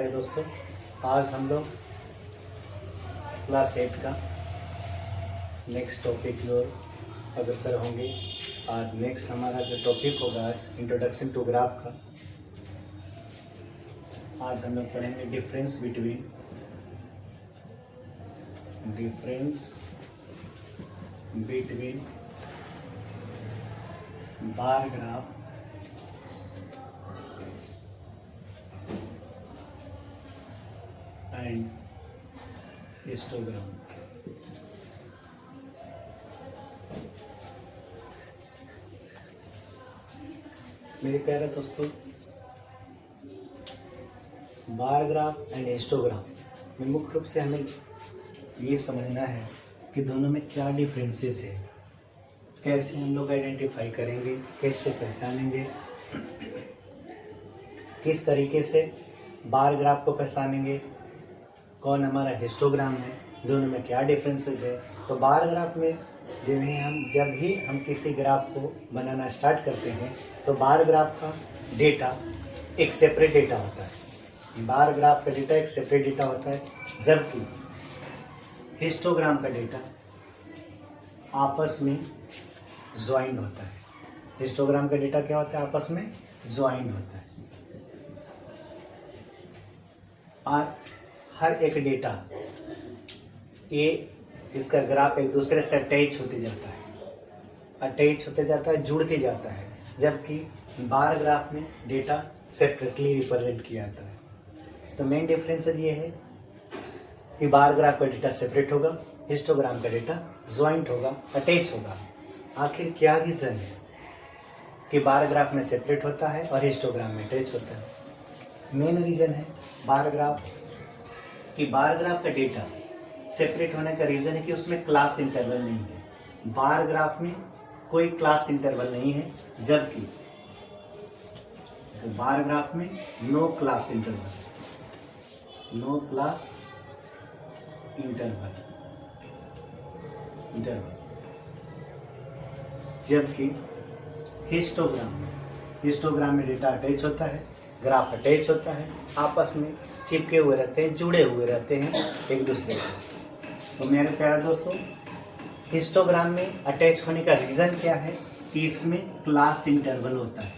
प्यारे दोस्तों, आज हम लोग क्लास 8 का नेक्स्ट टॉपिक की ओर अग्रसर होंगे। और नेक्स्ट हमारा जो टॉपिक होगा इंट्रोडक्शन टू ग्राफ का। आज हम लोग पढ़ेंगे difference between bar graph and histogram. मेरे प्यारे दोस्तों, बार ग्राफ एंड हिस्टोग्राम में मुख्य रूप से हमें ये समझना है कि दोनों में क्या डिफरेंसेस है, कैसे हम लोग आइडेंटिफाई करेंगे, कैसे पहचानेंगे, किस तरीके से बार ग्राफ को पहचानेंगे, कौन हमारा हिस्टोग्राम है, दोनों में क्या डिफरेंसेस है। तो बार ग्राफ में जब भी हम किसी ग्राफ को बनाना स्टार्ट करते हैं तो बार ग्राफ का डेटा एक सेपरेट डेटा होता है। बार ग्राफ का डेटा एक सेपरेट डेटा होता है, जबकि हिस्टोग्राम का डेटा आपस में ज्वाइंट होता है। हिस्टोग्राम का डेटा क्या होता है? आपस में ज्वाइंट होता है। और हर एक डेटा इसका ग्राफ एक दूसरे से अटैच होते जाता है, जुड़ते जाता है, जबकि बार ग्राफ में डेटा सेपरेटली रिप्रेजेंट किया जाता है। तो मेन डिफरेंस ये है कि बार ग्राफ का डेटा सेपरेट होगा, हिस्टोग्राम का डेटा ज्वाइंट होगा, अटैच होगा। आखिर क्या रीज़न है कि बार ग्राफ में सेपरेट होता है और हिस्टोग्राम में अटैच होता है? मेन रीज़न है बार ग्राफ का डेटा सेपरेट होने का रीज़न है कि उसमें क्लास इंटरवल नहीं है। बार ग्राफ में कोई क्लास इंटरवल नहीं है, जबकि बार ग्राफ में नो क्लास इंटरवल, जबकि हिस्टोग्राम में डेटा अटैच होता है, ग्राफ अटैच होता है, आपस में चिपके हुए रहते हैं, जुड़े हुए रहते हैं एक दूसरे से। तो मेरे प्यारे दोस्तों, हिस्टोग्राम में अटैच होने का रीज़न क्या है कि इसमें क्लास इंटरवल होता है,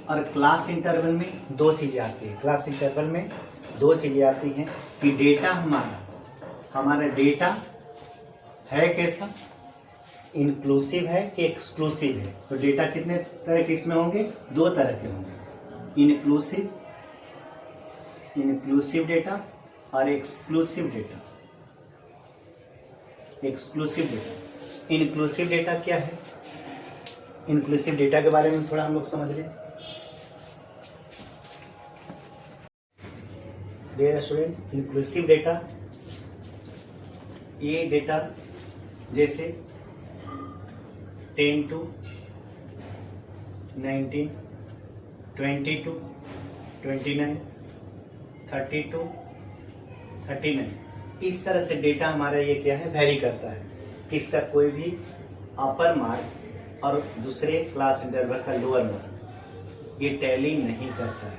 और क्लास इंटरवल में दो चीज़ें आती हैं कि डेटा हमारा डेटा है कैसा, इंक्लूसिव है कि एक्सक्लूसिव है। तो डेटा कितने तरह के इसमें होंगे? दो तरह के होंगे, इनक्लूसिव डेटा और एक्सक्लूसिव डेटा। इनक्लूसिव डेटा क्या है? इनक्लूसिव डेटा के बारे में थोड़ा हम लोग समझ लें। डियर स्टूडेंट, इंक्लूसिव डेटा ये डेटा जैसे 10 to 19, 20 to 29, 30 to 39, इस तरह से डेटा हमारा ये क्या है, वेरी करता है कि इसका कोई भी अपर मार्क और दूसरे क्लास इंटरवल का लोअर मार्क ये टैली नहीं करता है।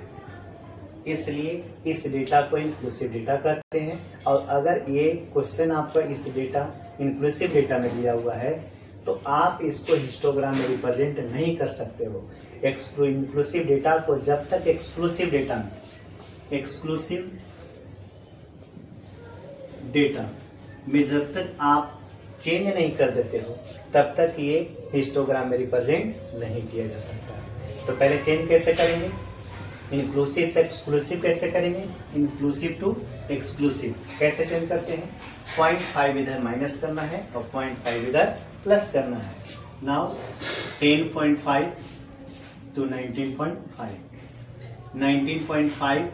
इसलिए इस डेटा को इंक्लूसिव डेटा कहते हैं। और अगर ये क्वेश्चन आपका इस डेटा इंक्लूसिव डेटा में दिया हुआ है तो आप इसको हिस्टोग्राम में रिप्रेजेंट नहीं कर सकते हो। इंक्लूसिव डेटा को जब तक एक्सक्लूसिव डेटा में जब तक आप चेंज नहीं कर देते हो तब तक ये हिस्टोग्राम में रिप्रेजेंट नहीं किया जा सकता। तो पहले चेंज कैसे करेंगे? इंक्लूसिव से एक्सक्लूसिव कैसे करेंगे? इंक्लूसिव टू एक्सक्लूसिव कैसे चेंज करते हैं? 0.5 इधर माइनस करना है और 0.5 इधर प्लस करना है। Now 10.5 to 19.5, 19.5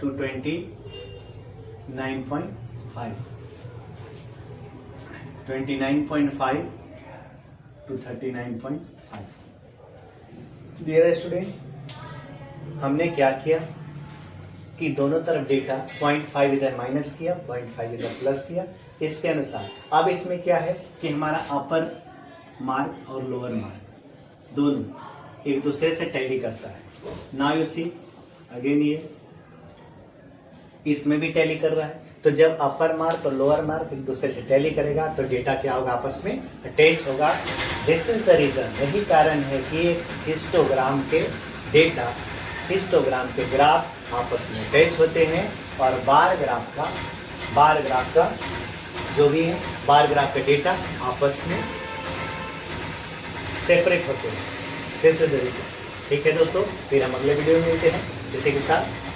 to 29.5, 29.5 to 39.5। Dear student, हमने क्या किया कि दोनों तरफ डेटा 0.5 इधर माइनस किया, 0.5 इधर प्लस किया। इसके अनुसार अब इसमें क्या है कि हमारा अपर मार्क और लोअर मार्क दोनों एक दूसरे से टैली करता है। नाउ यू सी अगेन ये इसमें भी टैली कर रहा है। तो जब अपर मार्क और लोअर मार्क एक दूसरे से टैली करेगा तो डेटा क्या होगा, आपस में अटैच होगा। दिस इज द रीजन, यही कारण है कि हिस्टोग्राम के डेटा, हिस्टोग्राम के ग्राफ आपस में अटैच होते हैं और बार ग्राफ का जो भी है, बार ग्राफ का डेटा आपस में सेपरेट होते हैं। This is the reason. ठीक है दोस्तों, फिर हम अगले वीडियो में मिलते हैं इसी के साथ।